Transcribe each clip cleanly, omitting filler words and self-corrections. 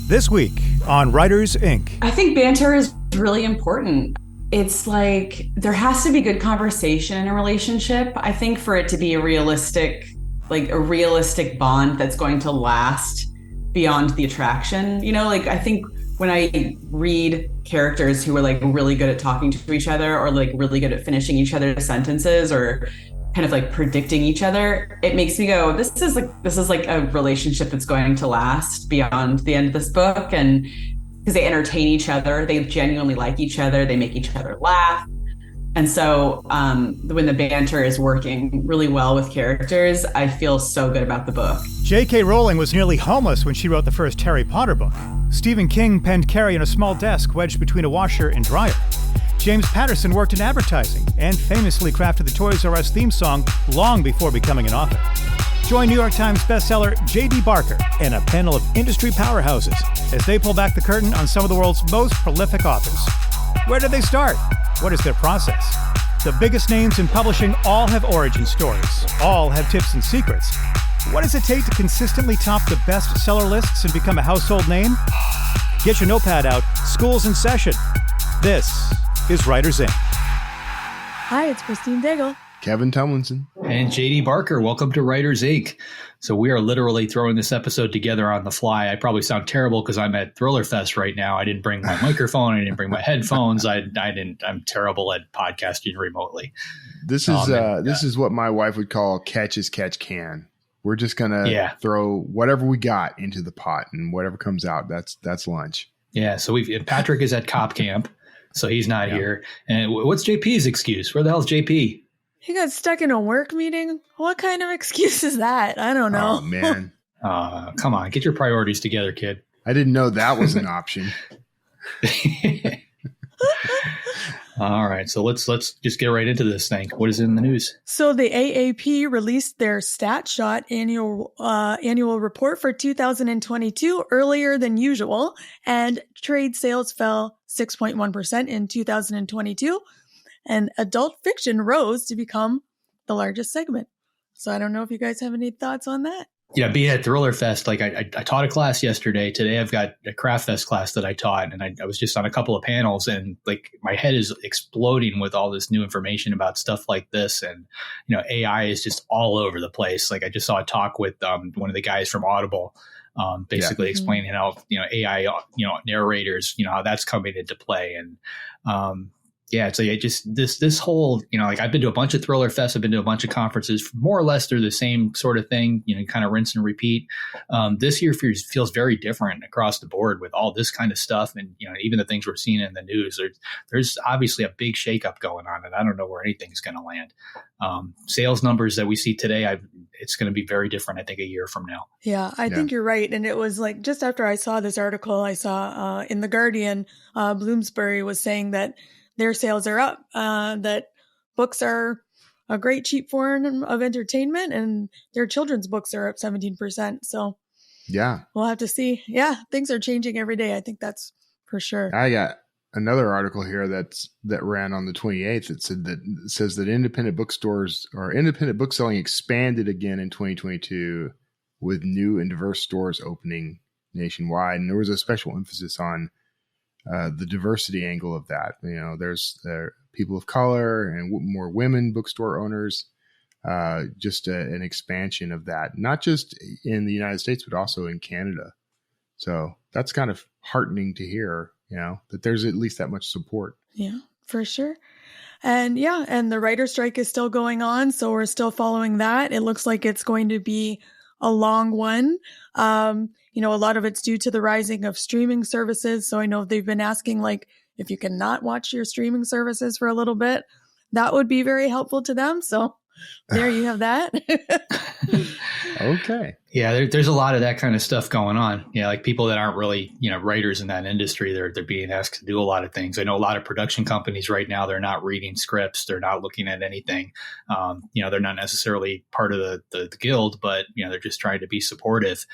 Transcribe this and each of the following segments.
This week on Writers, Inc. I think banter is really important. It's like there has to be good conversation in a relationship. I think for it to be a realistic bond that's going to last beyond the attraction. I think when I read characters who are like really good at talking to each other or like really good at finishing each other's sentences or kind of like predicting each other, it makes me go, this is like a relationship that's going to last beyond the end of this book. And because they entertain each other, they genuinely like each other, they make each other laugh. And so when the banter is working really well with characters, I feel so good about the book. J.K. Rowling was nearly homeless when she wrote the first Harry Potter book. Stephen King penned Carrie on a small desk wedged between a washer and dryer. James Patterson worked in advertising and famously crafted the Toys R Us theme song long before becoming an author. Join New York Times bestseller J.D. Barker and a panel of industry powerhouses as they pull back the curtain on some of the world's most prolific authors. Where did they start? What is their process? The biggest names in publishing all have origin stories, all have tips and secrets. What does it take to consistently top the bestseller lists and become a household name? Get your notepad out, school's in session. This is Writers, Inc. Hi, it's Christine Daigle. Kevin Tomlinson. And JD Barker. Welcome to Writers, Inc. So we are literally throwing this episode together on the fly. I probably sound terrible because I'm at Thriller Fest right now. I didn't bring my microphone. I didn't bring my headphones. I'm terrible at podcasting remotely. This is what my wife would call catch as catch can. We're just gonna throw whatever we got into the pot, and whatever comes out, that's lunch. Yeah. So Patrick is at Cop Camp, so he's not here. And what's JP's excuse? Where the hell's JP? He got stuck in a work meeting? What kind of excuse is that? I don't know. Oh, man. Come on. Get your priorities together, kid. I didn't know that was an option. All right. So let's just get right into this thing. What is in the news? So the AAP released their StatShot annual report for 2022 earlier than usual, and trade sales fell 6.1% in 2022. And adult fiction rose to become the largest segment. So I don't know if you guys have any thoughts on that. Yeah, being at Thriller Fest, like I taught a class yesterday. Today I've got a Craft Fest class that I taught, and I was just on a couple of panels, and like my head is exploding with all this new information about stuff like this. And, AI is just all over the place. Like I just saw a talk with one of the guys from Audible, basically explaining how, AI, narrators, how that's coming into play. And, so this whole, I've been to a bunch of Thriller Fest, I've been to a bunch of conferences, more or less they're the same sort of thing, kind of rinse and repeat. This year feels very different across the board with all this kind of stuff. And, even the things we're seeing in the news, there's obviously a big shakeup going on, and I don't know where anything's going to land. Sales numbers that we see today, it's going to be very different, I think, a year from now. Yeah, I think you're right. And it was like just after I saw this article, I saw in The Guardian, Bloomsbury was saying that their sales are up, that books are a great cheap form of entertainment, and their children's books are up 17%. So we'll have to see. Yeah, things are changing every day. I think that's for sure. I got another article here that ran on the 28th. It says that independent bookstores or independent book selling expanded again in 2022 with new and diverse stores opening nationwide. And there was a special emphasis on the diversity angle of that. There's people of color and more women bookstore owners, just an expansion of that, not just in the United States, but also in Canada. So that's kind of heartening to hear, that there's at least that much support. Yeah, for sure. And and the writer strike is still going on. So we're still following that. It looks like it's going to be a long one. A lot of it's due to the rising of streaming services. So I know they've been asking, like, if you cannot watch your streaming services for a little bit, that would be very helpful to them. So there you have that. Okay. Yeah, there's a lot of that kind of stuff going on. Yeah, like people that aren't really, writers in that industry, they're being asked to do a lot of things. I know a lot of production companies right now, they're not reading scripts. They're not looking at anything. They're not necessarily part of the guild, but, they're just trying to be supportive.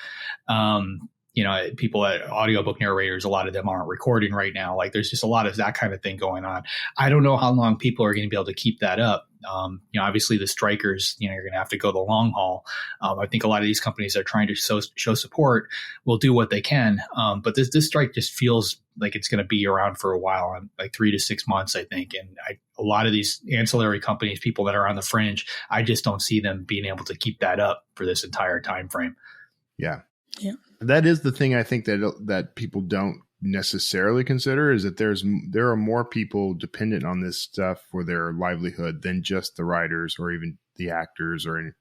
People at audiobook narrators, a lot of them aren't recording right now. Like there's just a lot of that kind of thing going on. I don't know how long people are going to be able to keep that up. Obviously the strikers, you're going to have to go the long haul. I think a lot of these companies are trying to show support, will do what they can. But this strike just feels like it's going to be around for a while, like 3 to 6 months, I think. And a lot of these ancillary companies, people that are on the fringe, I just don't see them being able to keep that up for this entire time frame. Yeah. Yeah. That is the thing I think that people don't necessarily consider, is that there are more people dependent on this stuff for their livelihood than just the writers or even the actors or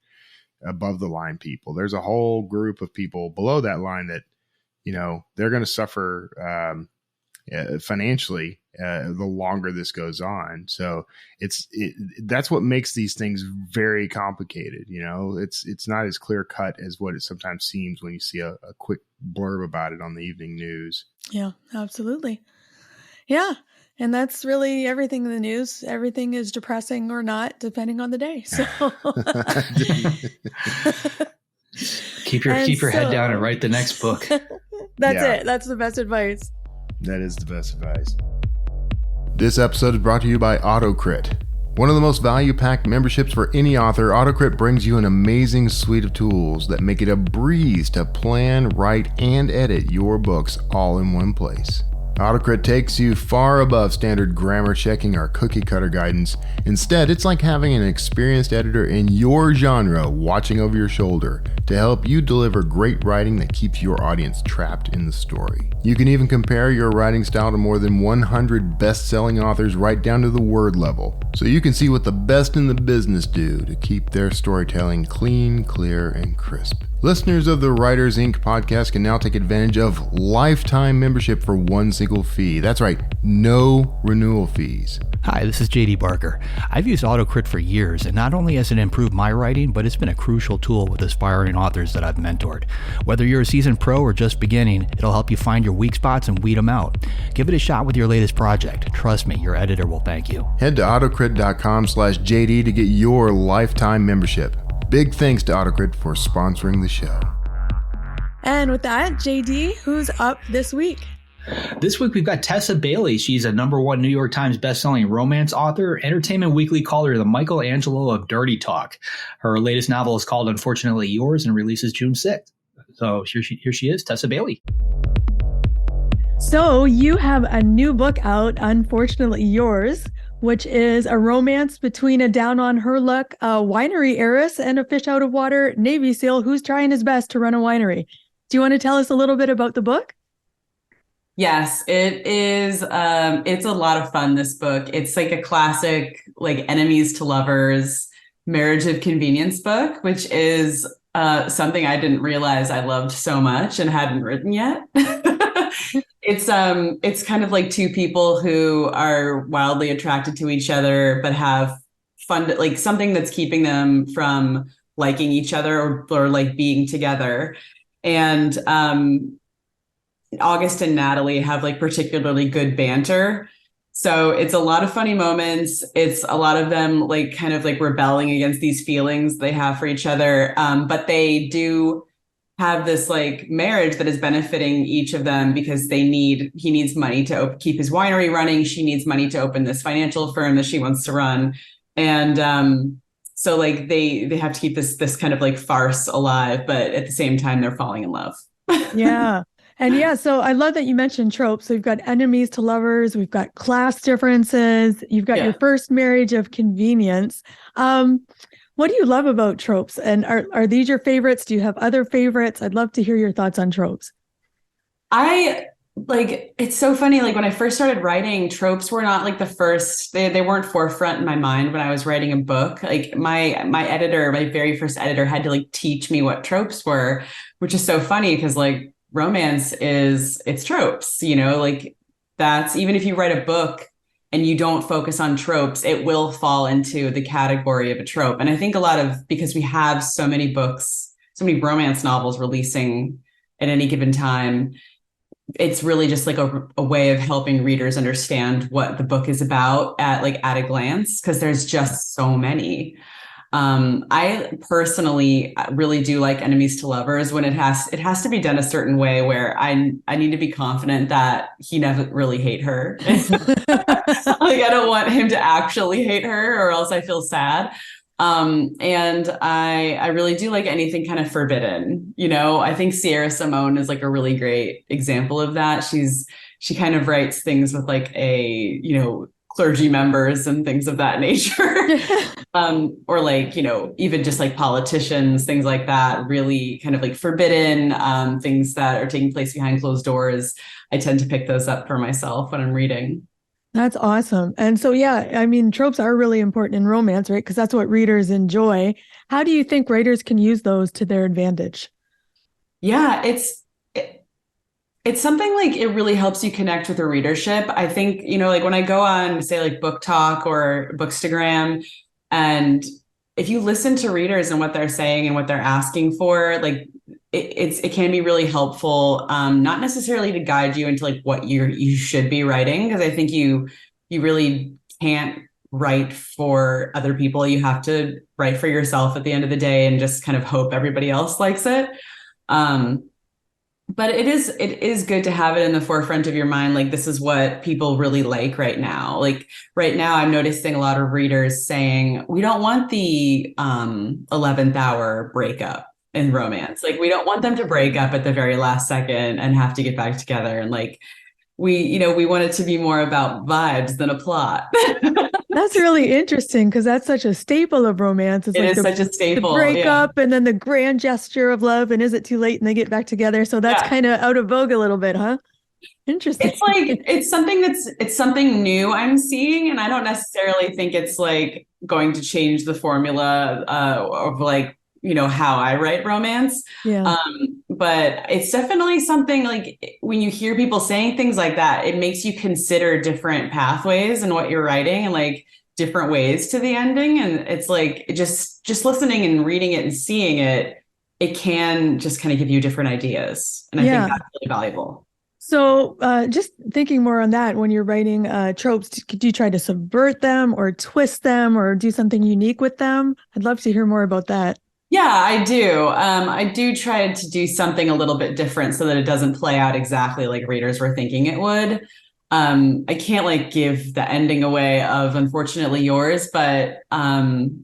above the line people. There's a whole group of people below that line that, they're going to suffer financially the longer this goes on. So that's what makes these things very complicated. It's not as clear cut as what it sometimes seems when you see a quick blurb about it on the evening news. Yeah, absolutely. Yeah. And that's really everything in the news. Everything is depressing or not, depending on the day. So keep your head down and write the next book. That's it. That's the best advice. That is the best advice. This episode is brought to you by AutoCrit. One of the most value-packed memberships for any author, AutoCrit brings you an amazing suite of tools that make it a breeze to plan, write, and edit your books all in one place. AutoCrit takes you far above standard grammar checking or cookie cutter guidance. Instead, it's like having an experienced editor in your genre watching over your shoulder to help you deliver great writing that keeps your audience trapped in the story. You can even compare your writing style to more than 100 best-selling authors right down to the word level, so you can see what the best in the business do to keep their storytelling clean, clear, and crisp. Listeners of the Writers Inc. podcast can now take advantage of lifetime membership for one single fee. That's right, no renewal fees. Hi, this is JD Barker. I've used AutoCrit for years, and not only has it improved my writing, but it's been a crucial tool with aspiring authors that I've mentored. Whether you're a seasoned pro or just beginning, it'll help you find your weak spots and weed them out. Give it a shot with your latest project. Trust me, your editor will thank you. Head to autocrit.com/JD to get your lifetime membership. Big thanks to AutoCrit for sponsoring the show. And with that, JD, who's up this week? This week, we've got Tessa Bailey. She's a #1 New York Times bestselling romance author. Entertainment Weekly called her the Michelangelo of dirty talk. Her latest novel is called Unfortunately Yours and releases June 6th. So here she is, Tessa Bailey. So you have a new book out, Unfortunately Yours, which is a romance between a down-on-her-luck winery heiress and a fish-out-of-water Navy SEAL who's trying his best to run a winery. Do you want to tell us a little bit about the book? Yes, it is. It's a lot of fun, this book. It's like a classic, like enemies to lovers, marriage of convenience book, which is something I didn't realize I loved so much and hadn't written yet. It's kind of like two people who are wildly attracted to each other, but have fun, like something that's keeping them from liking each other or like being together. And August and Natalie have like particularly good banter. So it's a lot of funny moments. It's a lot of them like kind of like rebelling against these feelings they have for each other. But they do have this like marriage that is benefiting each of them because he needs money to keep his winery running. She needs money to open this financial firm that she wants to run. And so like they have to keep this kind of like farce alive, but at the same time they're falling in love. Yeah. And yeah, so I love that you mentioned tropes. So we've got enemies to lovers, we've got class differences, you've got your first marriage of convenience. What do you love about tropes? And are these your favorites? Do you have other favorites? I'd love to hear your thoughts on tropes. It's so funny. Like when I first started writing, tropes were not like the first, they weren't forefront in my mind when I was writing a book. Like my very first editor had to like teach me what tropes were, which is so funny because like romance it's tropes, like that's, even if you write a book and you don't focus on tropes, it will fall into the category of a trope. And I think because we have so many books, so many romance novels releasing at any given time, it's really just like a way of helping readers understand what the book is about at a glance, because there's just so many. I personally really do like enemies to lovers when it has to be done a certain way where I need to be confident that he never really hate her. Like I don't want him to actually hate her or else I feel sad. And I really do like anything kind of forbidden. I think Sierra Simone is like a really great example of that. She kind of writes things with like clergy members and things of that nature. Or like, even just like politicians, things like that, really kind of like forbidden things that are taking place behind closed doors. I tend to pick those up for myself when I'm reading. That's awesome. And so, yeah, I mean, tropes are really important in romance, right? Because that's what readers enjoy. How do you think writers can use those to their advantage? Yeah, it's something like it really helps you connect with the readership. I think, like when I go on, say, like Book Talk or Bookstagram, and if you listen to readers and what they're saying and what they're asking for, like it can be really helpful, not necessarily to guide you into like what you should be writing, because I think you really can't write for other people. You have to write for yourself at the end of the day and just kind of hope everybody else likes it. But it is good to have it in the forefront of your mind. Like, this is what people really like right now. Like right now, I'm noticing a lot of readers saying, we don't want the 11th hour breakup in romance. Like, we don't want them to break up at the very last second and have to get back together. And like, we want it to be more about vibes than a plot. That's really interesting because that's such a staple of romance. It is such a staple. The breakup and then the grand gesture of love, and is it too late and they get back together? So that's kind of out of vogue a little bit, huh? Interesting. It's like it's something new I'm seeing, and I don't necessarily think it's like going to change the formula of like how I write romance. Yeah. But it's definitely something like when you hear people saying things like that, it makes you consider different pathways in what you're writing and like different ways to the ending. And it's like just listening and reading it and seeing it, it can just kind of give you different ideas. And I think that's really valuable. So just thinking more on that, when you're writing tropes, do you try to subvert them or twist them or do something unique with them? I'd love to hear more about that. Yeah, I do. I do try to do something a little bit different so that it doesn't play out exactly like readers were thinking it would. I can't like give the ending away of Unfortunately Yours, but like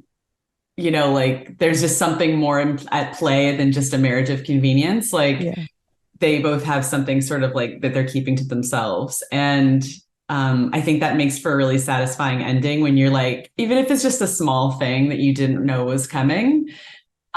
there's just something more at play than just a marriage of convenience. Like they both have something sort of like that they're keeping to themselves. And I think that makes for a really satisfying ending when you're like, even if it's just a small thing that you didn't know was coming,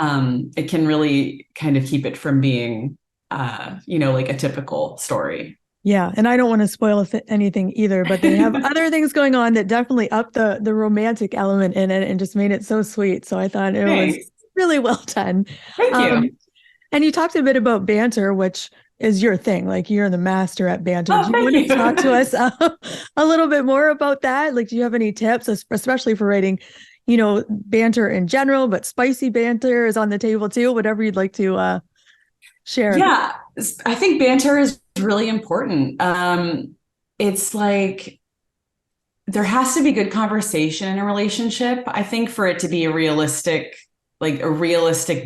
it can really kind of keep it from being, like a typical story. Yeah. And I don't want to spoil anything either, but they have other things going on that definitely up the romantic element in it and just made it so sweet. So I thought it was really well done. Thank you. And you talked a bit about banter, which is your thing. Like you're the master at banter. Do you want to talk to us a little bit more about that? Like, do you have any tips, especially for writing, banter in general, but spicy banter is on the table too, whatever you'd like to share. Yeah, I think banter is really important. It's like there has to be good conversation in a relationship, I think, for it to be a realistic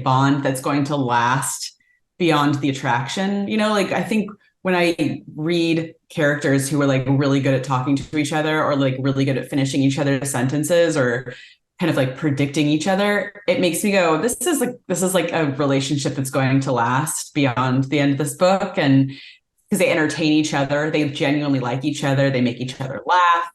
bond that's going to last beyond the attraction. Like I think when I read characters who are like really good at talking to each other or like really good at finishing each other's sentences or kind of like predicting each other, it makes me go, this is like a relationship that's going to last beyond the end of this book. And because they entertain each other, they genuinely like each other, they make each other laugh.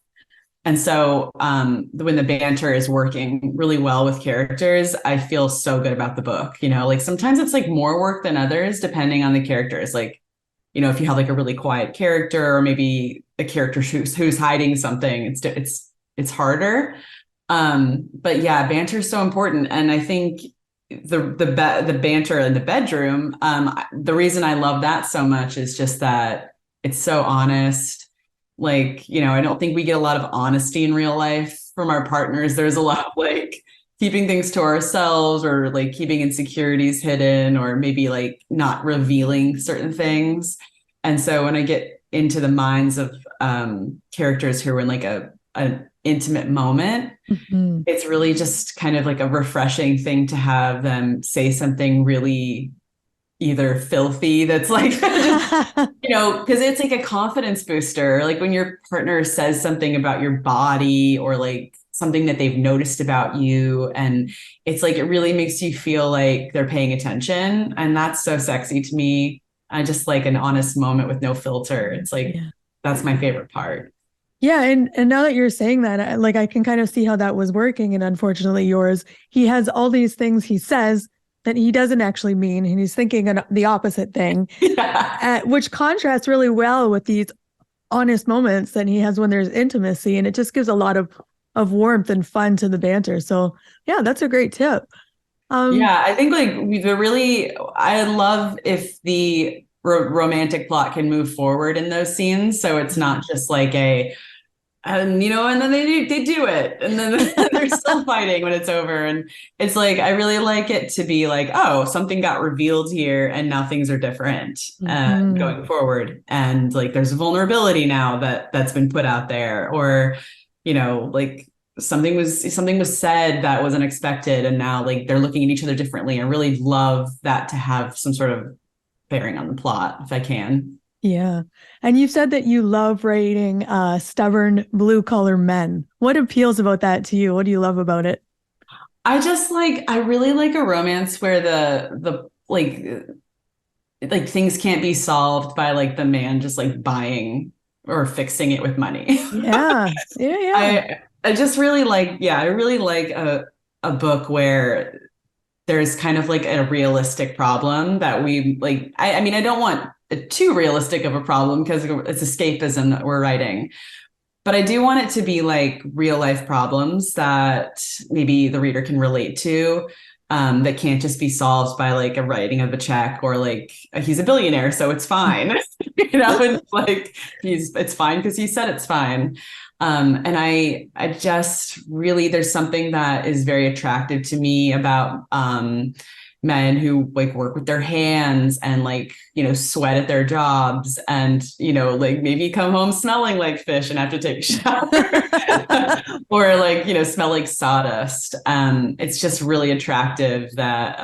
And so when the banter is working really well with characters, I feel so good about the book. Like sometimes it's like more work than others, depending on the characters. Like, if you have like a really quiet character or maybe a character who's hiding something, it's harder. But yeah, banter is so important. And I think the banter in the bedroom, the reason I love that so much is just that it's so honest. Like, I don't think we get a lot of honesty in real life from our partners. There's a lot of like keeping things to ourselves or like keeping insecurities hidden or maybe like not revealing certain things. And so when I get into the minds of characters who are in like a an intimate moment, it's really just kind of like a refreshing thing to have them say something really either filthy that's like, you know, because it's like a confidence booster. Like when your partner says something about your body or like something that they've noticed about you, and it's like it really makes you feel like they're paying attention, and that's so sexy to me. I just like an honest moment with no filter. It's like that's my favorite part. Yeah, and now that you're saying that, I can kind of see how that was working, and unfortunately yours, he has all these things he says that he doesn't actually mean, and he's thinking the opposite thing, which contrasts really well with these honest moments that he has when there's intimacy, and it just gives a lot of warmth and fun to the banter. So yeah, that's a great tip. I think I love if the romantic plot can move forward in those scenes, so it's not just like and then they do it, and then they're still fighting when it's over. And it's like I really like it to be like, oh, something got revealed here, and now things are different going forward, and like there's vulnerability now that's been put out there, or like something was said that was unexpected, and now like they're looking at each other differently. I really love that to have some sort of bearing on the plot if I can. Yeah. And you said that you love writing stubborn blue-collar men. What appeals about that to you? What do you love about it? I really like a romance where the like things can't be solved by like the man just like buying or fixing it with money. Yeah. I just really like, I really like a book where there's kind of like a realistic problem that we like. I mean, I don't want too realistic of a problem because it's escapism that we're writing, but I do want it to be like real life problems that maybe the reader can relate to, that can't just be solved by like a writing of a check, or like he's a billionaire, so it's fine. And like it's fine because he said it's fine. And I just really, there's something that is very attractive to me about men who like work with their hands and like, sweat at their jobs, and, like maybe come home smelling like fish and have to take a shower or like, smell like sawdust. It's just really attractive that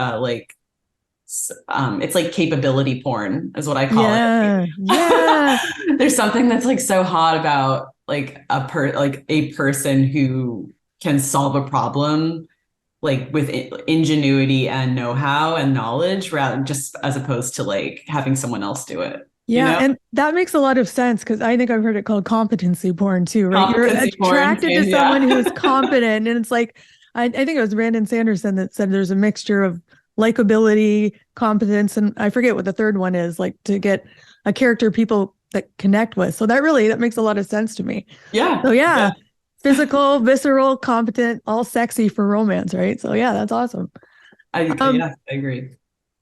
it's like capability porn is what I call it. Yeah. There's something that's like so hot about like a person who can solve a problem like with ingenuity and know-how and knowledge, rather just as opposed to like having someone else do it. Yeah, and that makes a lot of sense because I think I've heard it called competency porn too, right? You're attracted to someone who's competent, and it's like I think it was Brandon Sanderson that said there's a mixture of likability, competence, and I forget what the third one is, like to get a character people that connect with. So that makes a lot of sense to me. Yeah. So yeah. Physical, visceral, competent, all sexy for romance, right? So yeah, that's awesome. I agree.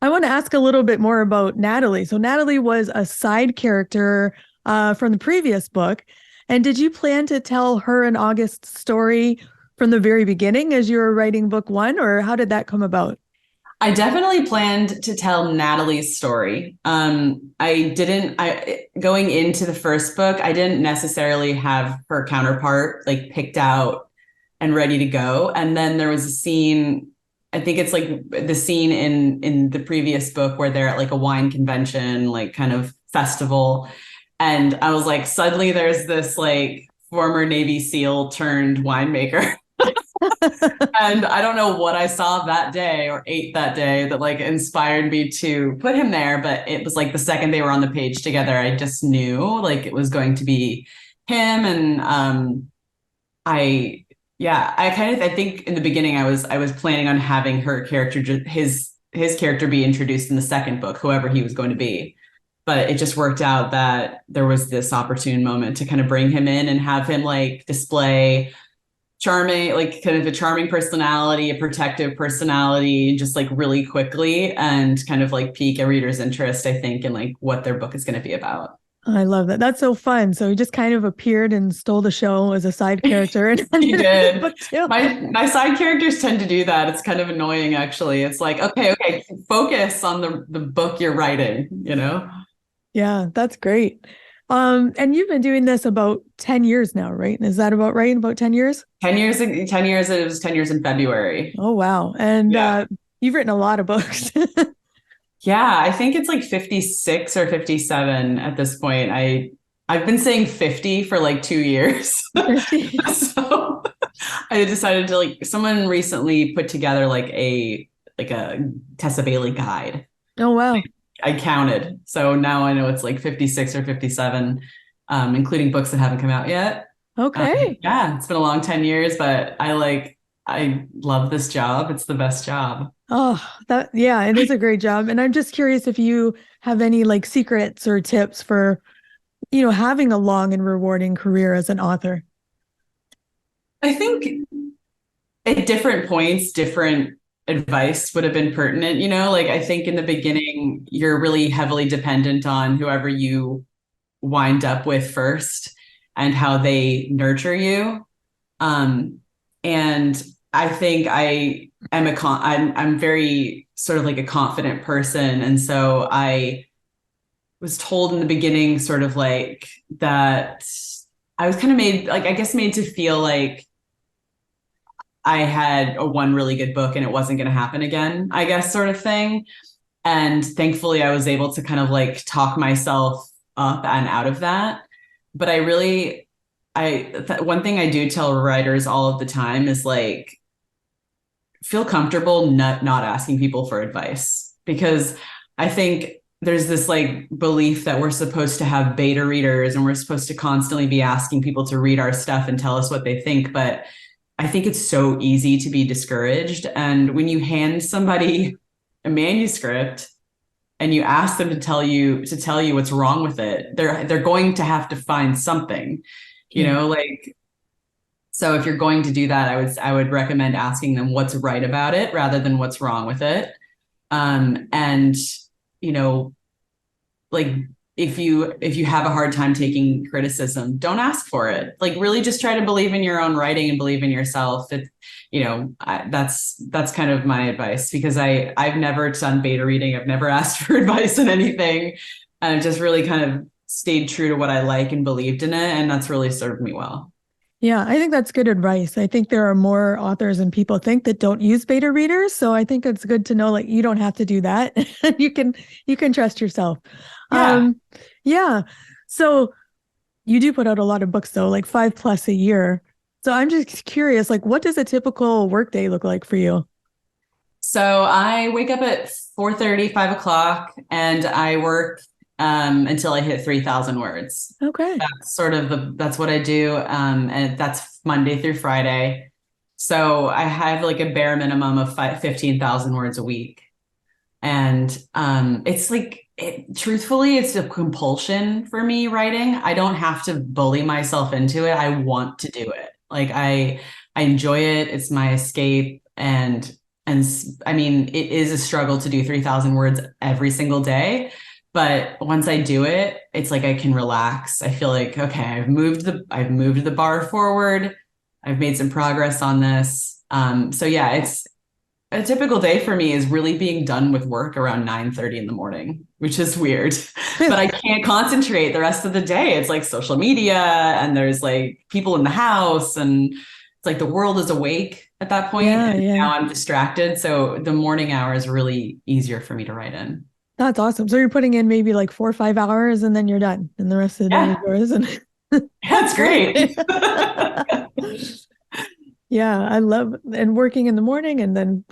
I want to ask a little bit more about Natalie. So Natalie was a side character from the previous book. And did you plan to tell her and August's story from the very beginning as you were writing book one, or how did that come about? I definitely planned to tell Natalie's story. Going into the first book, I didn't necessarily have her counterpart like picked out and ready to go. And then there was a scene, I think it's like the scene in the previous book where they're at like a wine convention, like kind of festival. And I was like, suddenly there's this like former Navy SEAL turned winemaker. And I don't know what I saw that day or ate that day that like inspired me to put him there. But it was like the second they were on the page together, I just knew like it was going to be him. And I think in the beginning I was planning on having her character, his character be introduced in the second book, whoever he was going to be. But it just worked out that there was this opportune moment to kind of bring him in and have him like display charming, like kind of a charming personality, a protective personality, just like really quickly, and kind of like pique a reader's interest, I think, in like what their book is going to be about. I love that. That's so fun. So he just kind of appeared and stole the show as a side character. And he did. My side characters tend to do that. It's kind of annoying, actually. It's like, okay, focus on the book you're writing, Yeah, that's great. And you've been doing this about 10 years now, right? Is that about right? About 10 years? 10 years, 10 years, it was 10 years in February. Oh, wow. And Yeah. you've written a lot of books. Yeah, I think it's like 56 or 57 at this point. I've been saying 50 for like 2 years. So I decided to like, someone recently put together like a Tessa Bailey guide. Oh, wow. I counted. So now I know it's like 56 or 57, including books that haven't come out yet. Okay. Yeah, it's been a long 10 years, but I love this job. It's the best job. Oh, yeah, it is a great job. And I'm just curious if you have any like secrets or tips for, having a long and rewarding career as an author. I think at different points, different advice would have been pertinent. Like I think in the beginning, you're really heavily dependent on whoever you wind up with first and how they nurture you. And I think I'm very sort of like a confident person. And so I was told in the beginning sort of like that I was kind of made to feel like I had one really good book and it wasn't going to happen again, I guess, sort of thing. And thankfully I was able to kind of like talk myself up and out of that. But one thing I do tell writers all of the time is like, feel comfortable not asking people for advice, because I think there's this like belief that we're supposed to have beta readers and we're supposed to constantly be asking people to read our stuff and tell us what they think. But I think it's so easy to be discouraged. And when you hand somebody a manuscript and you ask them to tell you what's wrong with it, they're going to have to find something, like. So if you're going to do that, I would recommend asking them what's right about it rather than what's wrong with it. And like if you have a hard time taking criticism, don't ask for it. Like really just try to believe in your own writing and believe in yourself. That's kind of my advice, because I've never done beta reading. I've never asked for advice on anything. I've just really kind of stayed true to what I like and believed in it. And that's really served me well. Yeah, I think that's good advice. I think there are more authors than people think that don't use beta readers. So I think it's good to know, like, you don't have to do that. You can trust yourself. Yeah. Yeah. So you do put out a lot of books though, like 5+ a year. So I'm just curious, like, what does a typical workday look like for you? So I wake up at 4:30, 5:00, and I work until I hit 3,000 words. Okay. That's what I do. And that's Monday through Friday. So I have like a bare minimum of 15,000 words a week. And it's like, truthfully, it's a compulsion for me writing. I don't have to bully myself into it. I want to do it. Like I enjoy it. It's my escape. And I mean, it is a struggle to do 3,000 words every single day. But once I do it, it's like I can relax. I feel like, okay, I've moved the bar forward. I've made some progress on this. So yeah, it's a typical day for me is really being done with work around 9:30 in the morning, which is weird, but I can't concentrate the rest of the day. It's like social media and there's like people in the house and it's like the world is awake at that point. Yeah. Now I'm distracted. So the morning hour is really easier for me to write in. That's awesome. So you're putting in maybe like 4 or 5 hours and then you're done and the rest of the day is yours. And that's great. Yeah, I love and working in the morning, and then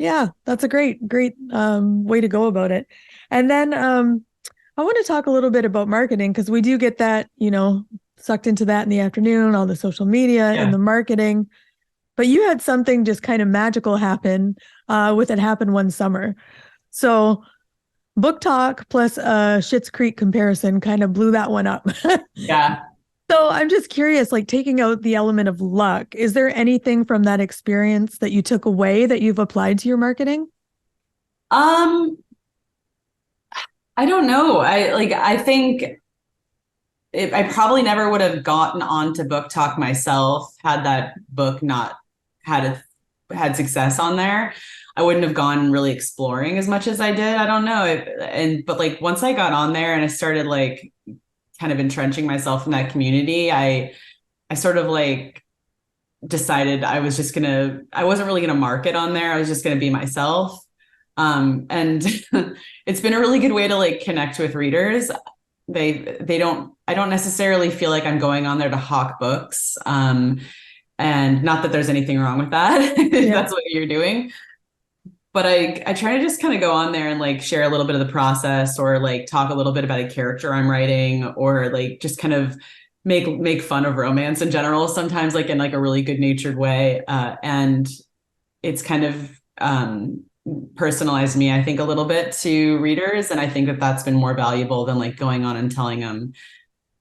that's a great way to go about it. And then I want to talk a little bit about marketing, because we do get that, sucked into that in the afternoon, all the social media and the marketing. But you had something just kind of magical happen with It Happened One Summer. So book talk plus a Schitt's Creek comparison kind of blew that one up. Yeah. So I'm just curious, like taking out the element of luck, is there anything from that experience that you took away that you've applied to your marketing? I don't know. I think I probably never would have gotten onto Book Talk myself had that book not had success on there. I wouldn't have gone really exploring as much as I did. I don't know. But like once I got on there and I started like kind of entrenching myself in that community, I sort of like decided I wasn't really gonna market on there. I was just gonna be myself. And it's been a really good way to like connect with readers. I don't necessarily feel like I'm going on there to hawk books. And not that there's anything wrong with that, if that's what you're doing. But I try to just kind of go on there and like share a little bit of the process, or like talk a little bit about a character I'm writing, or like just kind of make fun of romance in general, sometimes like in like a really good natured way. And it's kind of personalized me, I think, a little bit to readers. And I think that that's been more valuable than like going on and telling them,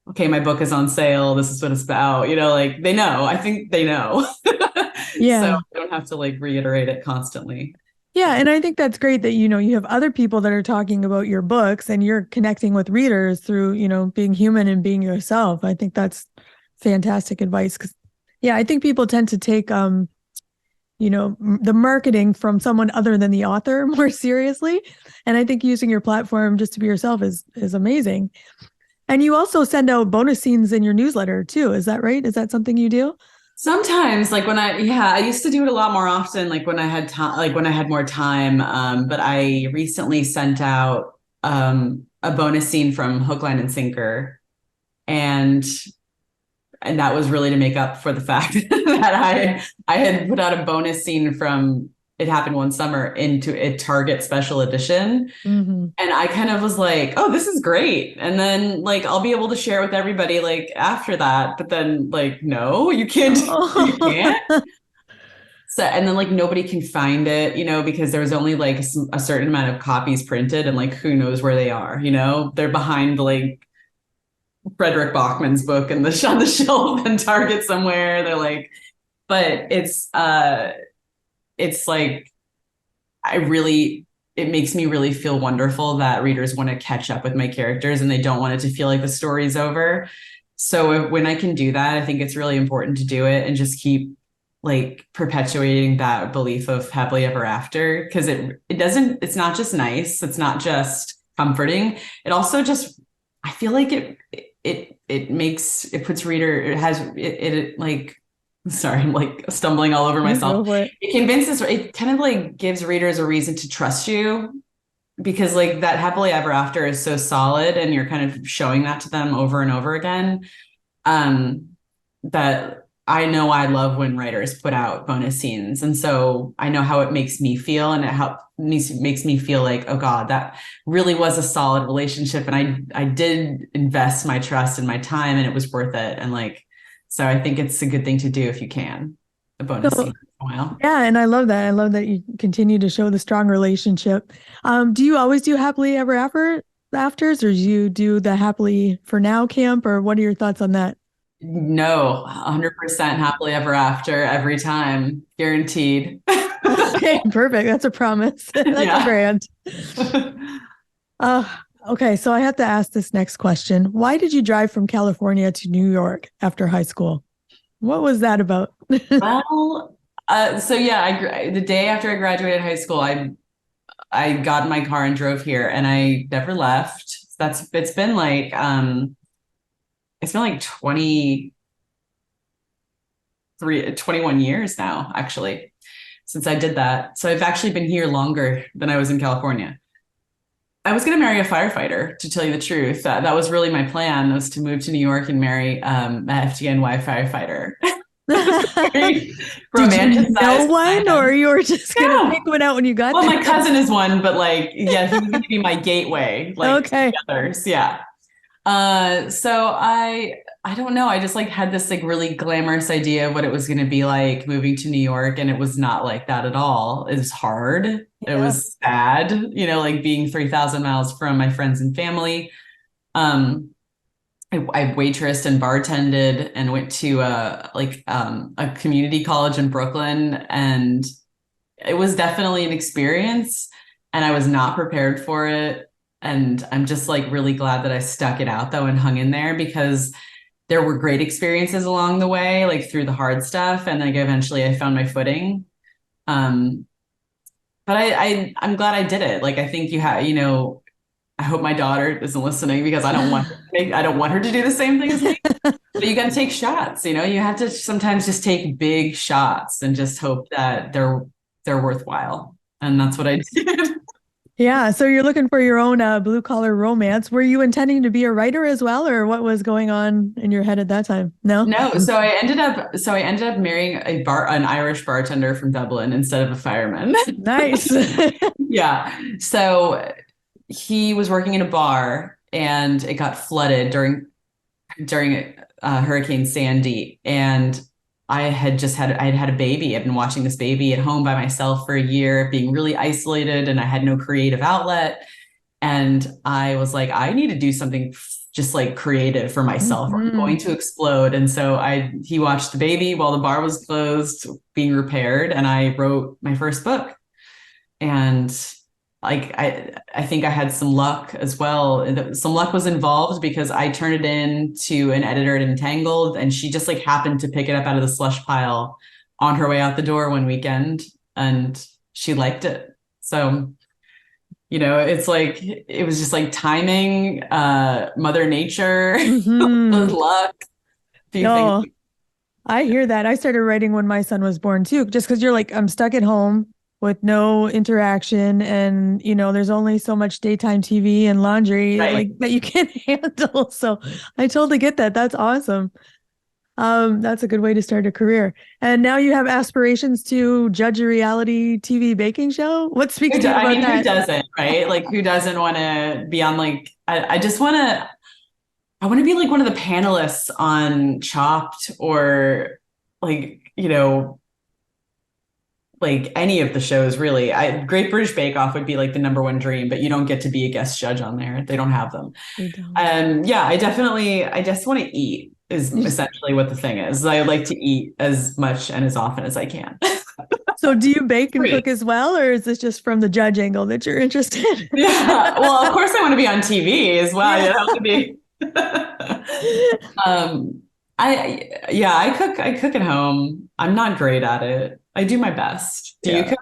okay, my book is on sale, this is what it's about, like they know. I think they know. Yeah. So I don't have to like reiterate it constantly. Yeah. And I think that's great that, you have other people that are talking about your books and you're connecting with readers through, being human and being yourself. I think that's fantastic advice. Cause I think people tend to take, the marketing from someone other than the author more seriously. And I think using your platform just to be yourself is amazing. And you also send out bonus scenes in your newsletter too. Is that right? Is that something you do? Sometimes, like I used to do it a lot more often, like when I had time, like when I had more time. But I recently sent out a bonus scene from Hook, Line, and Sinker, and that was really to make up for the fact that I had put out a bonus scene from It Happened One Summer into a Target special edition. Mm-hmm. And I kind of was like, oh, this is great. And then like, I'll be able to share with everybody like after that. But then like, no, you can't. You can't. So, and then like nobody can find it, because there was only like a certain amount of copies printed, and like, who knows where they are, they're behind like Frederick Bachman's book on the shelf in Target somewhere. They're like, but it's like, it makes me really feel wonderful that readers want to catch up with my characters and they don't want it to feel like the story's over. So when I can do that, I think it's really important to do it and just keep like perpetuating that belief of happily ever after, because it's not just nice. It's not just comforting. It also just, I feel like it puts reader, it like, sorry, I'm like stumbling all over myself. It kind of like gives readers a reason to trust you, because like that happily ever after is so solid and you're kind of showing that to them over and over again. That I know I love when writers put out bonus scenes. And so I know how it makes me feel, and makes me feel like, oh God, that really was a solid relationship. And I did invest my trust and my time, and it was worth it. And like, so I think it's a good thing to do if you can, a bonus scene for a while. Yeah, and I love that. I love that you continue to show the strong relationship. Do you always do happily ever afters, or do you do the happily for now camp, or what are your thoughts on that? No, 100% happily ever after every time, guaranteed. Okay, perfect. That's a promise. That's a brand. Okay, so I have to ask this next question. Why did you drive from California to New York after high school? What was that about? Well, the day after I graduated high school, I got in my car and drove here, and I never left. It's been like 21 years now, actually, since I did that. So I've actually been here longer than I was in California. I was going to marry a firefighter, to tell you the truth. That was really my plan, was to move to New York and marry a FDNY firefighter. Did you know one, or you were just going to pick one out when you got there? Well, my cousin is one, but like, he was going to be my gateway. Like, okay. Others, yeah. So I don't know. I just like had this like really glamorous idea of what it was going to be like moving to New York. And it was not like that at all. It was hard. Yeah. It was sad, like being 3,000 miles from my friends and family. I waitressed and bartended and went to a community college in Brooklyn. And it was definitely an experience, and I was not prepared for it. And I'm just like really glad that I stuck it out though and hung in there, because there were great experiences along the way, like through the hard stuff. And like eventually I found my footing. But I'm glad I did it. Like, I think I hope my daughter isn't listening because I don't want her to do the same thing as me. But you got to take shots, you have to sometimes just take big shots and just hope that they're worthwhile. And that's what I did. Yeah. So you're looking for your own blue collar romance. Were you intending to be a writer as well, or what was going on in your head at that time? No. No. So I ended up marrying an Irish bartender from Dublin instead of a fireman. Nice. Yeah. So he was working in a bar and it got flooded during Hurricane Sandy, and I had had a baby. I've been watching this baby at home by myself for a year, being really isolated, and I had no creative outlet. And I was like, I need to do something just like creative for myself. I'm going to explode. And so he watched the baby while the bar was closed, being repaired, and I wrote my first book. And like I think I had some luck as well. Some luck was involved because I turned it in to an editor at Entangled, and she just like happened to pick it up out of the slush pile on her way out the door one weekend, and she liked it. So, it's like it was just like timing, Mother Nature, luck. No, I hear that. I started writing when my son was born too, just because you're like, I'm stuck at home with no interaction, and there's only so much daytime TV and laundry like that you can handle. So I totally get that. That's awesome. That's a good way to start a career. And now you have aspirations to judge a reality TV baking show. What speaks to you about that? Who doesn't, right? Like, who doesn't want to be on like? I want to be like one of the panelists on Chopped, or like like any of the shows, really. Great British Bake Off would be like the number one dream, but you don't get to be a guest judge on there. They don't have them. Yeah, I just want to eat is essentially what the thing is. I like to eat as much and as often as I can. So do you bake and cook as well, or is this just from the judge angle that you're interested in? Yeah, well, of course I want to be on TV as well. You have to be. I cook at home. I'm not great at it. I do my best. Do you cook?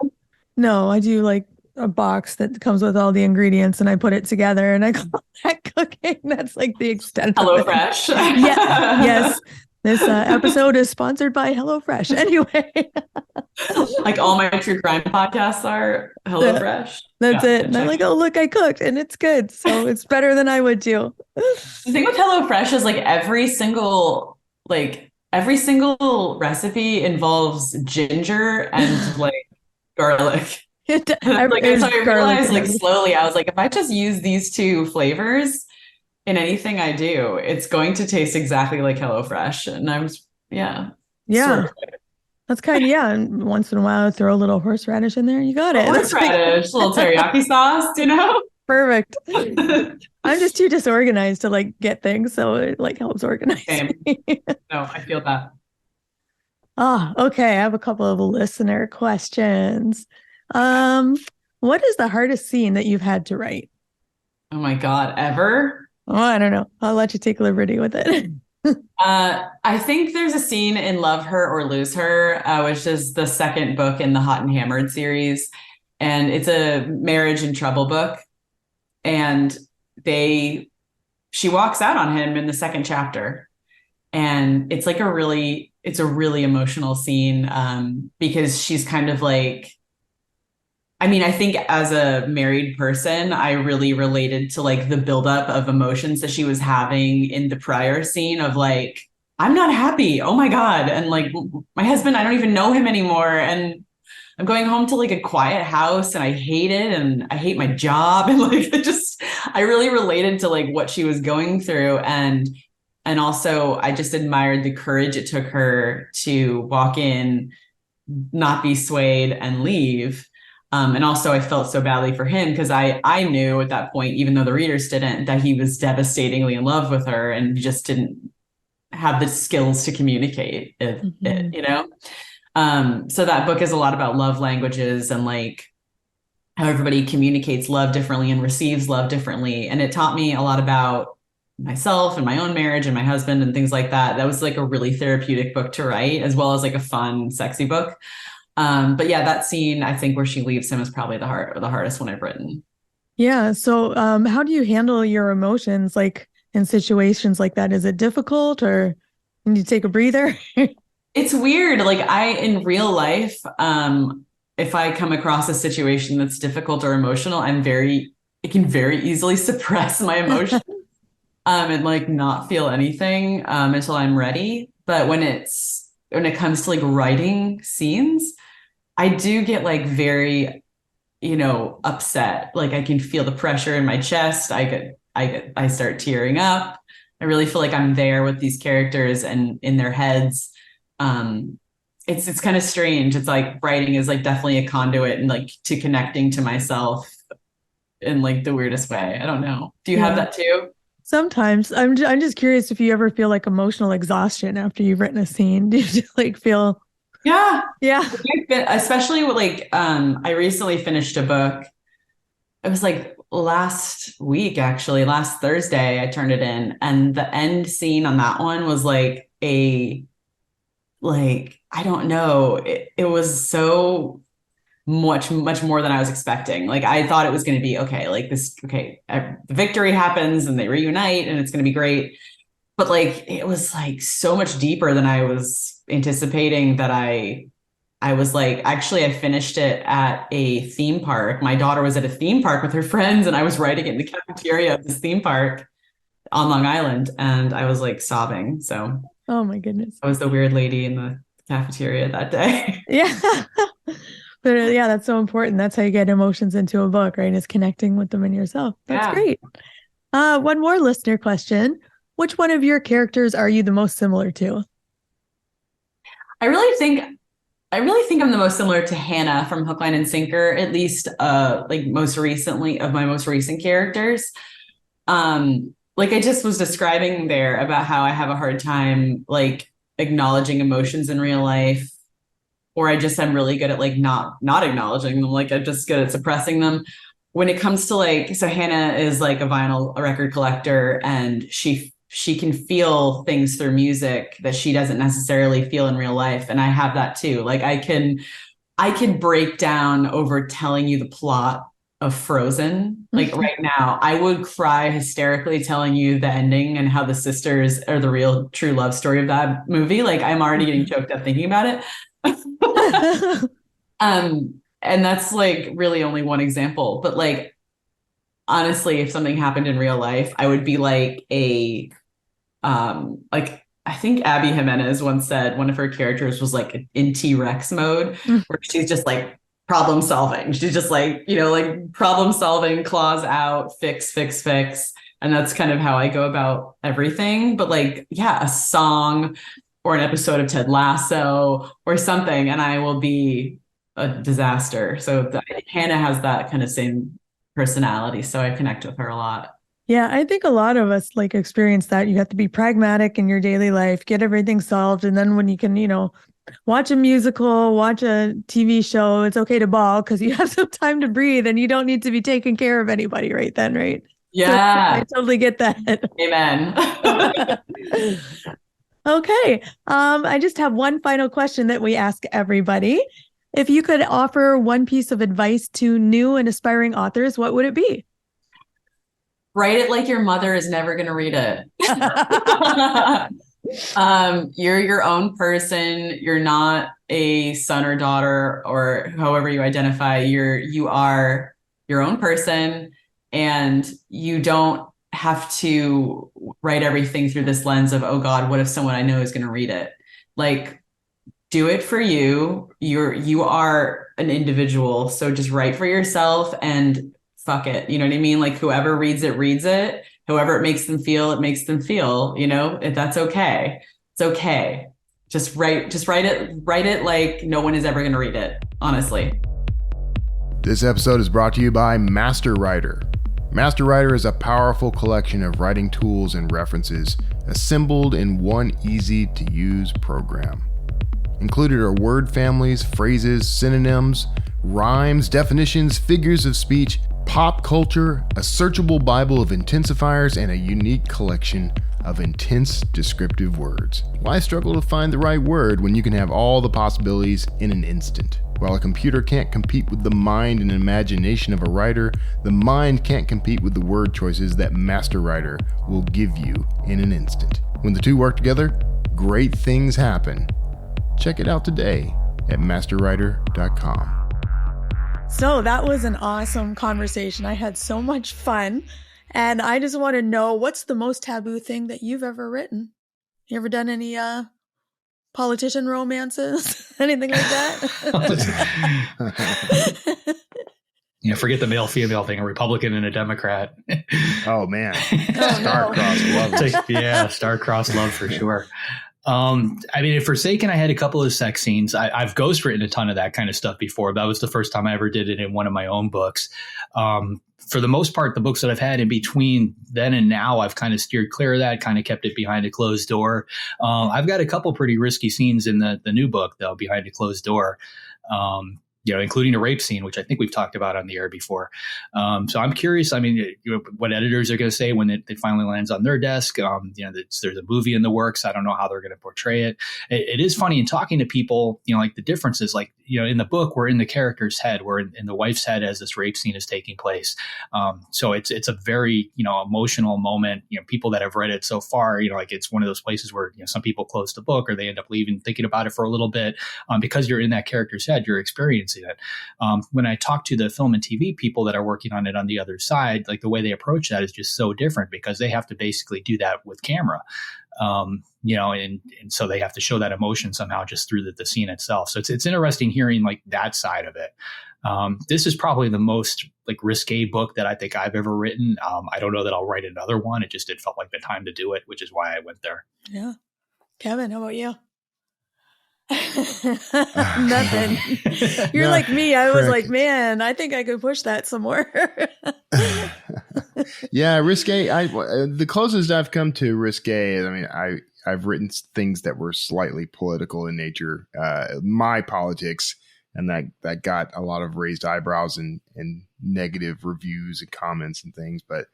No, I do like a box that comes with all the ingredients, and I put it together, and I call that cooking. That's like the extent of it. HelloFresh. Yeah, yes. This episode is sponsored by HelloFresh. Anyway. Like all my true crime podcasts are HelloFresh. That's it. And I'm like, oh, look, I cooked and it's good. So it's better than I would do. The thing with HelloFresh is like every single recipe involves ginger and like garlic. So I realized like slowly, I was like, if I just use these two flavors in anything I do, it's going to taste exactly like HelloFresh. And I was, yeah. Sort of. That's kind of, and once in a while, throw a little horseradish in there. You got it. Horseradish, little teriyaki sauce, Perfect. I'm just too disorganized to like get things. So it like helps organize. No, I feel that. Okay. I have a couple of listener questions. What is the hardest scene that you've had to write? Oh my God, ever? Oh, I don't know. I'll let you take liberty with it. I think there's a scene in Love Her or Lose Her, which is the second book in the Hot and Hammered series. And it's a marriage in trouble book. And she walks out on him in the second chapter. And it's like a really emotional scene, because she's kind of like, I think as a married person, I really related to like the buildup of emotions that she was having in the prior scene of like, I'm not happy. Oh my God. And like my husband, I don't even know him anymore. And I'm going home to like a quiet house and I hate it. And I hate my job. And like, I really related to like what she was going through. And also I just admired the courage it took her to walk in, not be swayed, and leave. And also I felt so badly for him because I knew at that point, even though the readers didn't, that he was devastatingly in love with her and just didn't have the skills to communicate it. So that book is a lot about love languages and like how everybody communicates love differently and receives love differently. And it taught me a lot about myself and my own marriage and my husband and things like that. That was like a really therapeutic book to write, as well as like a fun, sexy book. But yeah, that scene, I think, where she leaves him is probably the hardest one I've written. Yeah. So how do you handle your emotions like in situations like that? Is it difficult or can you take a breather? It's weird. Like in real life, if I come across a situation that's difficult or emotional, it can very easily suppress my emotions, and like not feel anything, until I'm ready. But when it comes to like writing scenes, I do get like very, upset. Like I can feel the pressure in my chest. I start tearing up. I really feel like I'm there with these characters and in their heads. It's kind of strange. It's like writing is like definitely a conduit and like to connecting to myself in like the weirdest way. I don't know. Do you have that too? Sometimes I'm just curious if you ever feel like emotional exhaustion after you've written a scene. Do you just like feel? Yeah. Yeah. Especially with like, I recently finished a book. It was like last week, actually, last Thursday, I turned it in. And the end scene on that one was like I don't know. It was so much more than I was expecting. Like I thought it was going to be okay, like this, okay, the victory happens and they reunite and it's going to be great. But like it was like so much deeper than I was anticipating that I was like, actually, I finished it at a theme park. My daughter was at a theme park with her friends, and I was writing it in the cafeteria of this theme park on Long Island, and I was like sobbing. So, oh my goodness, I was the weird lady in the cafeteria that day. Yeah. But yeah, that's so important. That's how you get emotions into a book, right? Is connecting with them and yourself. That's great. One more listener question. Which one of your characters are you the most similar to? I really think I'm the most similar to Hannah from Hook, Line, and Sinker, at least like most recently of my most recent characters. Like I just was describing there about how I have a hard time like acknowledging emotions in real life, or I just am really good at like not acknowledging them. Like I'm just good at suppressing them. When it comes to like, so Hannah is like a record collector, and she can feel things through music that she doesn't necessarily feel in real life. And I have that too. Like I can break down over telling you the plot of Frozen. Like right now, I would cry hysterically telling you the ending and how the sisters are the real true love story of that movie. Like I'm already getting choked up thinking about it. And that's like really only one example, but like honestly, if something happened in real life, I would be like like I think Abby Jimenez once said one of her characters was like in T-Rex mode, where she's just like problem solving. She's just like, like problem solving, claws out, fix. And that's kind of how I go about everything. But like, yeah, a song or an episode of Ted Lasso or something, and I will be a disaster. So Hannah has that kind of same personality, so I connect with her a lot. Yeah, I think a lot of us like experience that. You have to be pragmatic in your daily life, get everything solved, and then when you can, watch a musical, watch a TV show, it's okay to bawl because you have some time to breathe and you don't need to be taking care of anybody right then, right? Yeah, so I totally get that. Amen. Okay, I just have one final question that we ask everybody. If you could offer one piece of advice to new and aspiring authors, what would it be? Write it like your mother is never going to read it. You're your own person. You're not a son or daughter or however you identify. You are your own person, and you don't have to write everything through this lens of, oh God, what if someone I know is going to read it? Like, do it for you. You are an individual. So just write for yourself and fuck it. You know what I mean? Like whoever reads it, reads it. However it makes them feel, it makes them feel, that's okay. It's okay. Just write it like no one is ever going to read it, honestly. This episode is brought to you by Master Writer. Master Writer is a powerful collection of writing tools and references assembled in one easy-to-use program. Included are word families, phrases, synonyms, rhymes, definitions, figures of speech, pop culture, a searchable Bible of intensifiers, and a unique collection of intense descriptive words. Why struggle to find the right word when you can have all the possibilities in an instant? While a computer can't compete with the mind and imagination of a writer, the mind can't compete with the word choices that Master Writer will give you in an instant. When the two work together, great things happen. Check it out today at masterwriter.com. So that was an awesome conversation. I had so much fun. And I just want to know, what's the most taboo thing that you've ever written? You ever done any politician romances? Anything like that? Forget the male-female thing, a Republican and a Democrat. Oh, man. Star-crossed love. Star-crossed love for sure. In Forsaken, I had a couple of sex scenes. I've ghostwritten a ton of that kind of stuff before. That was the first time I ever did it in one of my own books. For the most part, the books that I've had in between then and now, I've kind of steered clear of that, kind of kept it behind a closed door. I've got a couple pretty risky scenes in the new book, though, behind a closed door. Including a rape scene, which I think we've talked about on the air before. So I'm curious, what editors are going to say when it finally lands on their desk. There's a movie in the works. I don't know how they're going to portray it. It is funny in talking to people, like the differences, in the book, we're in the character's head, we're in the wife's head as this rape scene is taking place. So it's a very, emotional moment. People that have read it so far, it's one of those places where, some people close the book or they end up leaving thinking about it for a little bit. Because you're in that character's head, you're experiencing it. When I talk to the film and TV people that are working on it on the other side, the way they approach that is just so different because they have to basically do that with camera. And so they have to show that emotion somehow just through the scene itself. So it's interesting hearing that side of it. This is probably the most risque book that I think I've ever written. I don't know that I'll write another one. It felt like the time to do it, which is why I went there. Yeah. Kevin, how about you? Nothing. You're like me. I was like, man, I think I could push that some more. Yeah, risque. The closest I've come to risque, I've written things that were slightly political in nature, my politics, and that got a lot of raised eyebrows and negative reviews and comments and things. But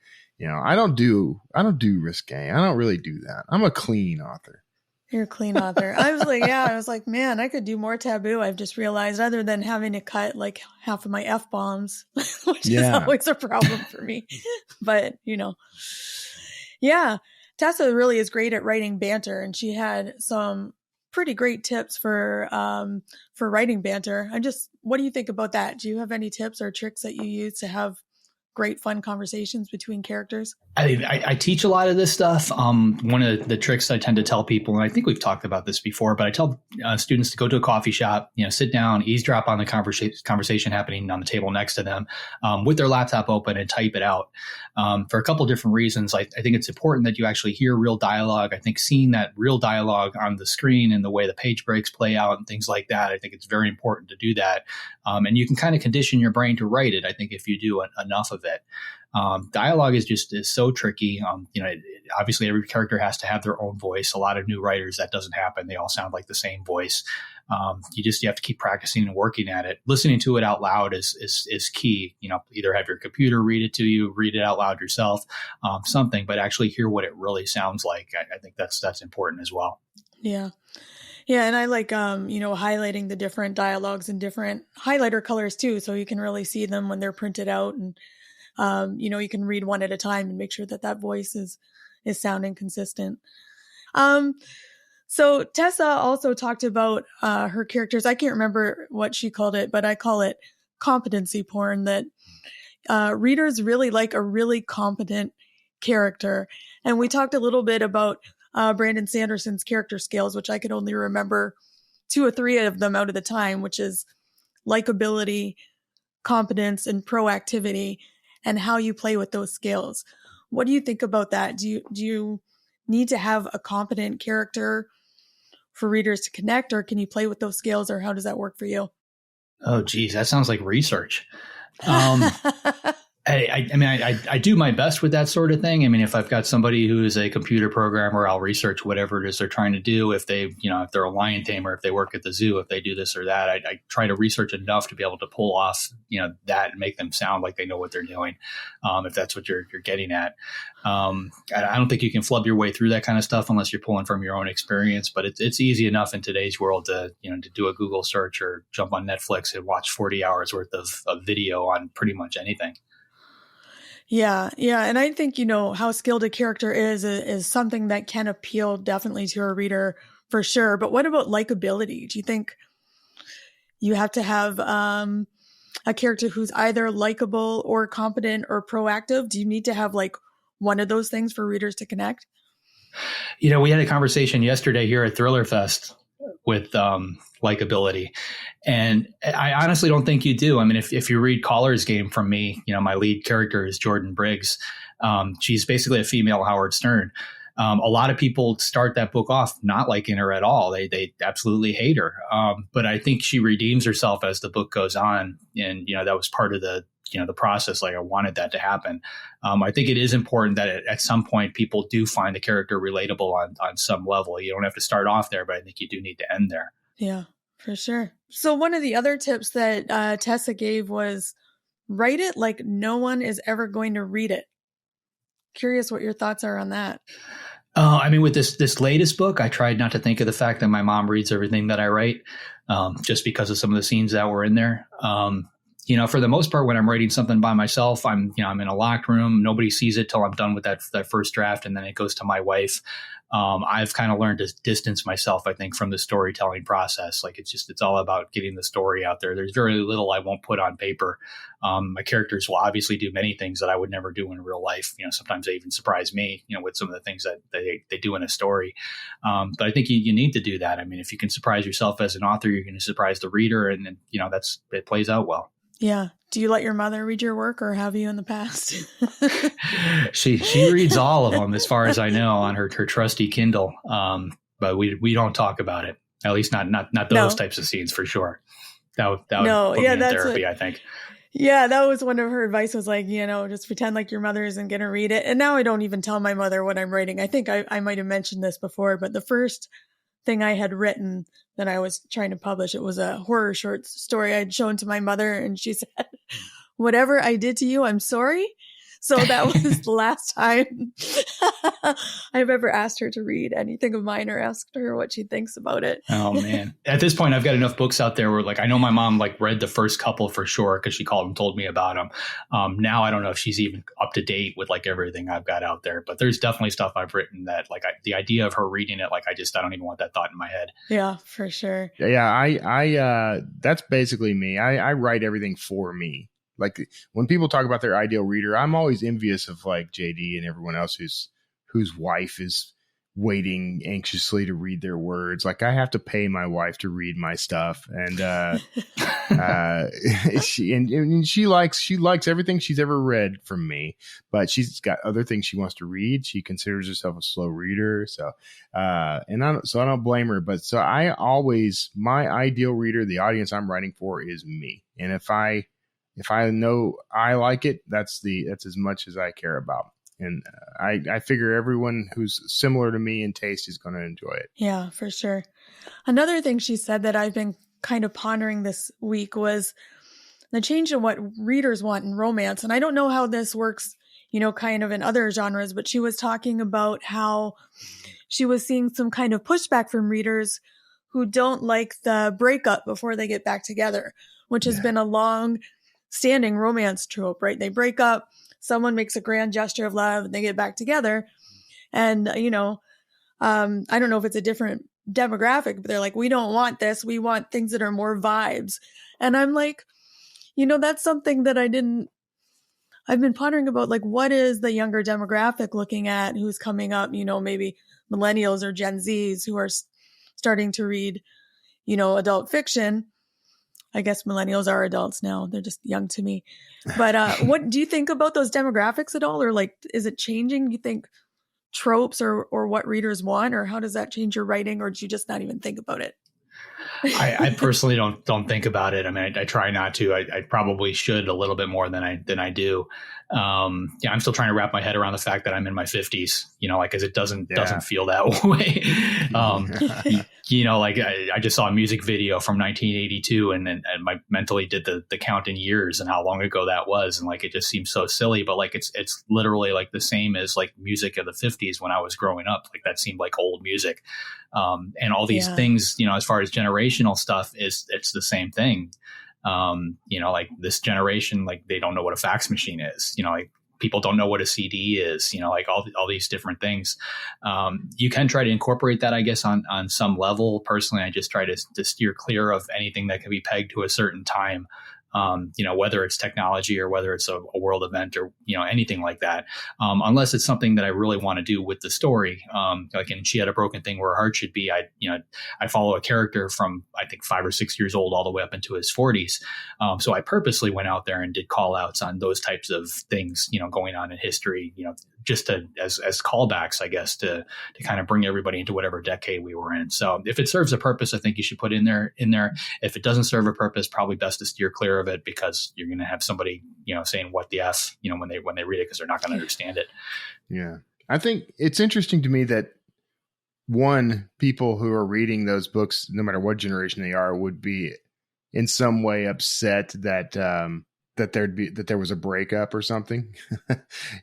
I don't do risque. I don't really do that. I'm a clean author. You're a clean author. I was like, man, I could do more taboo. I've just realized, other than having to cut half of my F-bombs, which is always a problem for me. But, yeah, Tessa really is great at writing banter, and she had some pretty great tips for writing banter. What do you think about that? Do you have any tips or tricks that you use to have great, fun conversations between characters? I teach a lot of this stuff. One of the tricks I tend to tell people, and I think we've talked about this before, but I tell students to go to a coffee shop, sit down, eavesdrop on the conversation happening on the table next to them with their laptop open and type it out. For a couple of different reasons. I think it's important that you actually hear real dialogue. I think seeing that real dialogue on the screen and the way the page breaks play out and things like that, I think it's very important to do that. And you can kind of condition your brain to write it, I think, if you do enough of it. Dialogue is so tricky. Obviously every character has to have their own voice. A lot of new writers, that doesn't happen. They all sound like the same voice. You have to keep practicing and working at it. Listening to it out loud is key. Either have your computer read it to you, read it out loud yourself, something, but actually hear what it really sounds like. I think that's important as well. Yeah. Yeah. And I like, highlighting the different dialogues in different highlighter colors too. So you can really see them when they're printed out, and you can read one at a time and make sure that voice is sounding consistent. So Tessa also talked about her characters. I can't remember what she called it, but I call it competency porn, that readers really like a really competent character. And we talked a little bit about Brandon Sanderson's character scales, which I could only remember 2 or 3 of them out of the time, which is likability, competence, and proactivity, and how you play with those scales. What do you think about that? Do you need to have a competent character for readers to connect, or can you play with those scales, or how does that work for you? Oh, geez, that sounds like research. I do my best with that sort of thing. I mean, if I've got somebody who is a computer programmer, I'll research whatever it is they're trying to do. If they, if they're a lion tamer, if they work at the zoo, if they do this or that, I try to research enough to be able to pull off, that and make them sound like they know what they're doing. If that's what you're getting at. I don't think you can flub your way through that kind of stuff unless you're pulling from your own experience, but it's easy enough in today's world to do a Google search or jump on Netflix and watch 40 hours worth of video on pretty much anything. Yeah. And I think, how skilled a character is something that can appeal definitely to a reader for sure. But what about likability? Do you think you have to have a character who's either likable or competent or proactive? Do you need to have like one of those things for readers to connect? We had a conversation yesterday here at Thriller Fest with likability. And I honestly don't think you do. I mean, if you read Caller's Game from me, my lead character is Jordan Briggs. She's basically a female Howard Stern. A lot of people start that book off not liking her at all. They absolutely hate her. But I think she redeems herself as the book goes on. And, that was part of the process. Like I wanted that to happen. I think it is important that at some point people do find the character relatable on some level. You don't have to start off there, but I think you do need to end there. Yeah, for sure. So one of the other tips that Tessa gave was write it like no one is ever going to read it. Curious what your thoughts are on that. With this latest book, I tried not to think of the fact that my mom reads everything that I write, just because of some of the scenes that were in there. For the most part, when I'm writing something by myself, I'm in a locked room. Nobody sees it till I'm done with that first draft, and then it goes to my wife. I've kind of learned to distance myself, I think, from the storytelling process. Like it's all about getting the story out there. There's very little I won't put on paper. My characters will obviously do many things that I would never do in real life. Sometimes they even surprise me, with some of the things that they do in a story. But I think you need to do that. I mean, if you can surprise yourself as an author, you're going to surprise the reader, and then, it plays out well. Yeah. Do you let your mother read your work, or have you in the past? She reads all of them, as far as I know, on her trusty Kindle. But we don't talk about it. At least not those types of scenes, for sure. That would put me in therapy, I think. Yeah, that was one of her advice, was like, just pretend like your mother isn't going to read it. And now I don't even tell my mother what I'm writing. I think I might have mentioned this before, but the first thing I had written that I was trying to publish, it was a horror short story I'd shown to my mother, and she said, "Whatever I did to you, I'm sorry." So that was the last time I've ever asked her to read anything of mine or asked her what she thinks about it. Oh man. At this point, I've got enough books out there where I know my mom read the first couple for sure, because she called and told me about them. Now I don't know if she's even up to date with everything I've got out there, but there's definitely stuff I've written that the idea of her reading it, I don't even want that thought in my head. Yeah, for sure. Yeah. I that's basically me. I write everything for me. Like when people talk about their ideal reader, I'm always envious of JD and everyone else whose wife is waiting anxiously to read their words. I have to pay my wife to read my stuff, and she likes everything she's ever read from me, but she's got other things she wants to read. She considers herself a slow reader, so I don't blame her. But so my ideal reader, the audience I'm writing for, is me, and if I know I like it, that's as much as I care about. And I figure everyone who's similar to me in taste is going to enjoy it. Yeah, for sure. Another thing she said that I've been kind of pondering this week was the change in what readers want in romance. And I don't know how this works, kind of in other genres, but she was talking about how she was seeing some kind of pushback from readers who don't like the breakup before they get back together, which has been a long standing romance trope, right? They break up, someone makes a grand gesture of love, and they get back together. And, I don't know if it's a different demographic, but they're like, we don't want this. We want things that are more vibes. And I'm like, that's something that I've been pondering about, what is the younger demographic looking at, who's coming up, maybe millennials or Gen Zs who are starting to read, adult fiction. I guess millennials are adults now. They're just young to me. But what do you think about those demographics at all? Or is it changing? Do you think tropes or what readers want? Or how does that change your writing? Or do you just not even think about it? I personally don't think about it. I mean, I try not to. I probably should a little bit more than I do. I'm still trying to wrap my head around the fact that I'm in my 50s, like, cause it doesn't feel that way. Like I just saw a music video from 1982 and I mentally did the count in years and how long ago that was. And like, it just seems so silly, but like, it's literally like the same as like music of the 50s when I was growing up. Like that seemed like old music. And all these things, as far as generational stuff it's the same thing. Like this generation, like they don't know what a fax machine is, like people don't know what a CD is, like all these different things. You can try to incorporate that, I guess, on some level. Personally, I just try to steer clear of anything that can be pegged to a certain time. Whether it's technology or whether it's a world event or, anything like that, unless it's something that I really want to do with the story. Like in She Had a Broken Thing Where Her Heart Should Be, I follow a character from, I think, 5 or 6 years old all the way up into his 40s. So I purposely went out there and did call outs on those types of things, going on in history, just as callbacks, I guess, to kind of bring everybody into whatever decade we were in. So if it serves a purpose, I think you should put in there. If it doesn't serve a purpose, probably best to steer clear of it, because you're going to have somebody, saying what the F, when they read it, because they're not going to understand it. Yeah. I think it's interesting to me that people who are reading those books, no matter what generation they are, would be in some way upset that there was a breakup or something.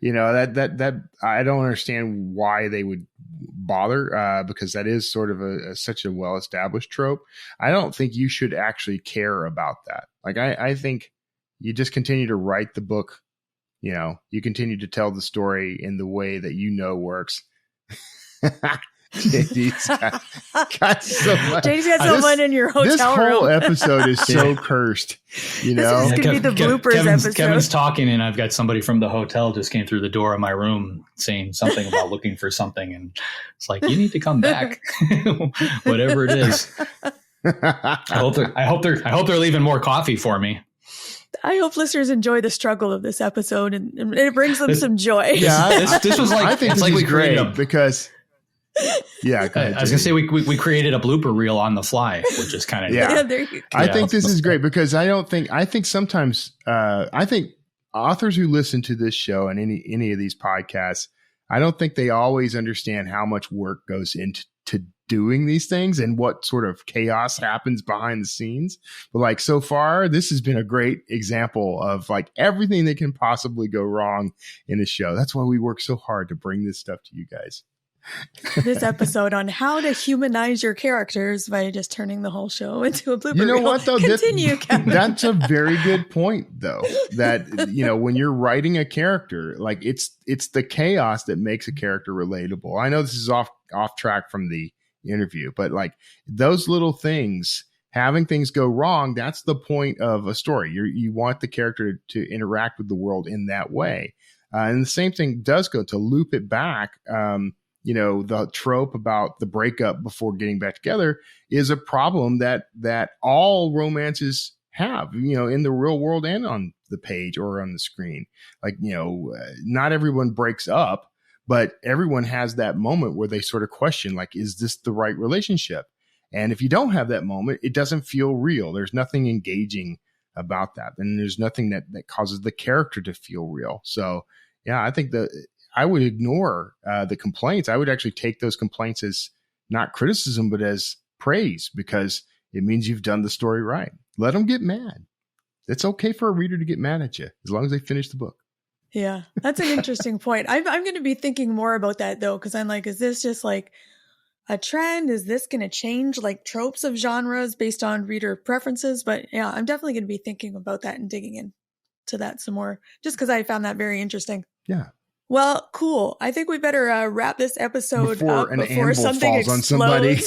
that I don't understand why they would bother, because that is sort of such a well-established trope. I don't think you should actually care about that. Like, I think you just continue to write the book, you continue to tell the story in the way that works. JD's got so much. JD's got someone in your hotel room. This whole episode is so cursed. This is going to be the bloopers episode. Kevin's talking, and I've got somebody from the hotel just came through the door of my room saying something about looking for something, and it's like, you need to come back, whatever it is. I hope they're leaving more coffee for me. I hope listeners enjoy the struggle of this episode, and it brings them some joy. Yeah, this was like, I think this is great because. Yeah, I was gonna say we created a blooper reel on the fly, which is kind of there you go. I think this is great because I think sometimes I think authors who listen to this show and any of these podcasts, I don't think they always understand how much work goes into doing these things and what sort of chaos happens behind the scenes. But like, so far, this has been a great example of like everything that can possibly go wrong in a show. That's why we work so hard to bring this stuff to you guys. This episode on how to humanize your characters by just turning the whole show into a blooper You know reel. what, though? Continue, Kevin. That's a very good point, though, that, when you're writing a character, like it's the chaos that makes a character relatable. I know this is off track from the interview, but like those little things, having things go wrong, that's the point of a story. You want the character to interact with the world in that way. And the same thing does go to loop it back. The trope about the breakup before getting back together is a problem that all romances have, in the real world and on the page or on the screen. Like, not everyone breaks up, but everyone has that moment where they sort of question, like, is this the right relationship? And if you don't have that moment, it doesn't feel real. There's nothing engaging about that. And there's nothing that causes the character to feel real. So, yeah, I think I would ignore the complaints. I would actually take those complaints as not criticism, but as praise, because it means you've done the story right. Let them get mad. It's okay for a reader to get mad at you as long as they finish the book. Yeah, that's an interesting point. I'm going to be thinking more about that, though, because I'm like, is this just like a trend? Is this going to change like tropes of genres based on reader preferences? But yeah, I'm definitely going to be thinking about that and digging into that some more, just because I found that very interesting. Yeah. Well, cool. I think we better wrap this episode before up before something falls explodes. on somebody.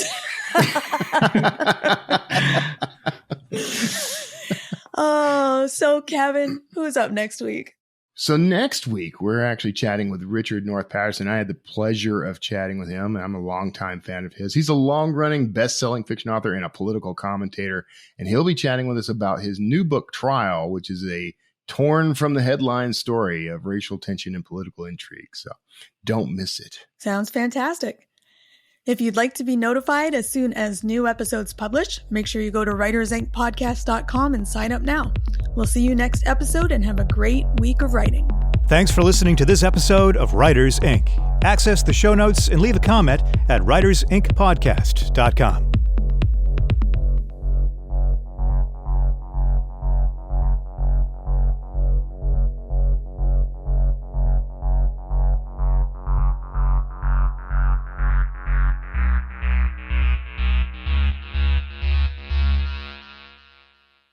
So Kevin, who's up next week? So next week, we're actually chatting with Richard North Patterson. I had the pleasure of chatting with him. I'm a longtime fan of his. He's a long-running, best-selling fiction author and a political commentator, and he'll be chatting with us about his new book, Trial, which is a torn from the headline story of racial tension and political intrigue. So don't miss it. Sounds fantastic. If you'd like to be notified as soon as new episodes publish, make sure you go to writersincpodcast.com and sign up now. We'll see you next episode and have a great week of writing. Thanks for listening to this episode of Writers Inc. Access the show notes and leave a comment at writersincpodcast.com.